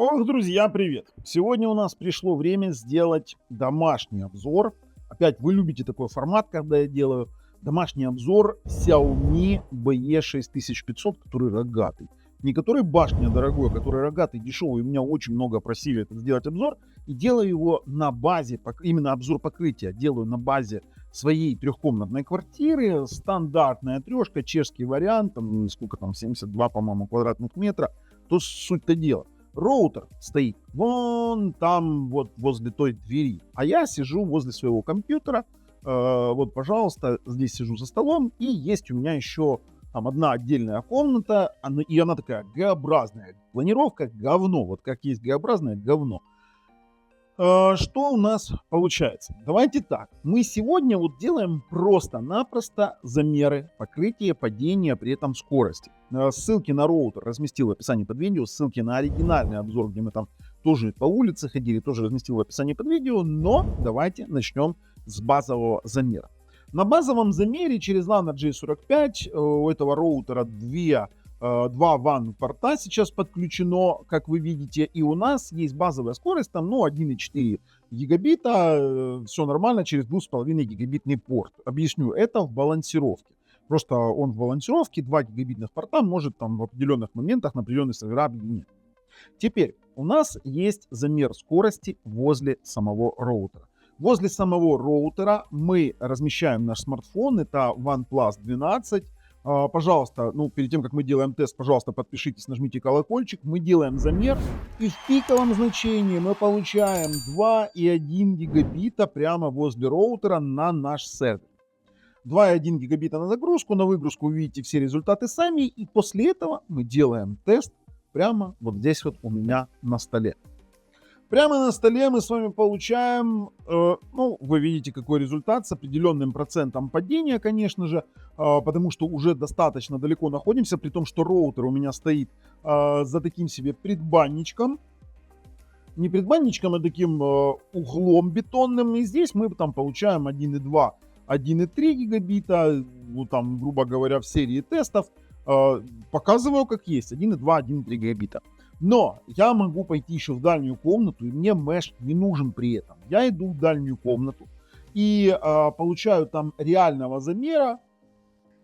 Ох, друзья, привет! Сегодня у нас пришло время сделать домашний обзор. Опять вы любите такой формат, когда я делаю домашний обзор Xiaomi BE6500, который рогатый. Не который башня дорогой, а который рогатый, дешевый. У меня очень много просили это сделать обзор. И делаю его на базе, именно обзор покрытия, делаю на базе своей трехкомнатной квартиры. Стандартная трешка, чешский вариант, там сколько там, 72, по-моему, квадратных метра. То суть-то дела. Роутер стоит вон там, вот возле той двери, а я сижу возле своего компьютера. Вот, пожалуйста, здесь сижу за столом, и есть у меня еще там одна отдельная комната, и она такая Г-образная. Планировка говно, вот как есть Г-образное говно. Что у нас получается? Давайте так. Мы сегодня вот делаем просто-напросто замеры покрытия, падения, при этом скорости. Ссылки на роутер разместил в описании под видео. Ссылки на оригинальный обзор, где мы там тоже по улице ходили, тоже разместил в описании под видео. Но давайте начнем с базового замера. На базовом замере через LAN G45 у этого роутера два WAN порта сейчас подключено, как вы видите, и у нас есть базовая скорость, там, 1,4 гигабита, все нормально, через 2,5 гигабитный порт. Объясню, это в балансировке. Просто он в балансировке, 2 гигабитных порта может там в определенных моментах на определенные сервера объединять. Теперь у нас есть замер скорости возле самого роутера. Возле самого роутера мы размещаем наш смартфон, это OnePlus 12. Пожалуйста, перед тем, как мы делаем тест, пожалуйста, подпишитесь, нажмите колокольчик. Мы делаем замер, и в пиковом значении мы получаем 2,1 гигабита прямо возле роутера на наш сервер. 2,1 гигабита на загрузку, на выгрузку вы видите все результаты сами, и после этого мы делаем тест прямо вот здесь вот у меня на столе. Прямо на столе мы с вами получаем, вы видите, какой результат с определенным процентом падения, конечно же, потому что уже достаточно далеко находимся, при том, что роутер у меня стоит за таким себе предбанничком. Не предбанничком, а таким углом бетонным. И здесь мы там получаем 1,2, 1,3 гигабита, там, грубо говоря, в серии тестов. Показываю как есть, 1,2, 1,3 гигабита. Но я могу пойти еще в дальнюю комнату, и мне меш не нужен при этом. Я иду в дальнюю комнату и получаю там реального замера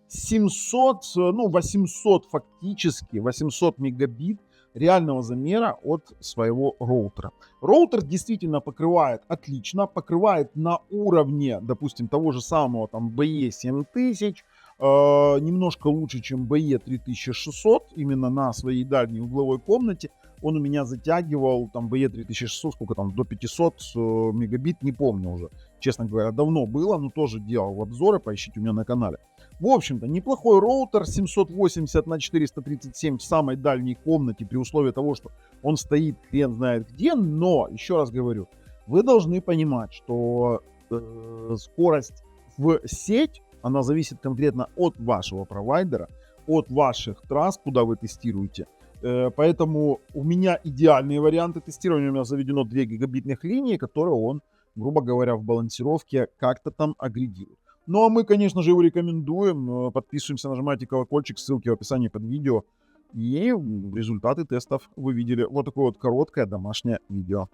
800 фактически, 800 мегабит реального замера от своего роутера. Роутер действительно покрывает отлично, покрывает на уровне, допустим, того же самого там BE7000, немножко лучше, чем BE3600, именно на своей дальней угловой комнате. Он у меня затягивал там BE3600, сколько там, до 500 мегабит, не помню уже. Честно говоря, давно было, но тоже делал обзоры, поищите у меня на канале. В общем-то, неплохой роутер, 780 на 437 в самой дальней комнате, при условии того, что он стоит хрен знает где. Но, еще раз говорю, вы должны понимать, что скорость в сеть, она зависит конкретно от вашего провайдера, от ваших трасс, куда вы тестируете. Поэтому у меня идеальные варианты тестирования. У меня заведено 2 гигабитных линии, которые он, грубо говоря, в балансировке как-то там агрегирует. Ну а мы, конечно же, его рекомендуем. Подписываемся, нажимайте колокольчик, ссылки в описании под видео. И результаты тестов вы видели. Вот такое вот короткое домашнее видео.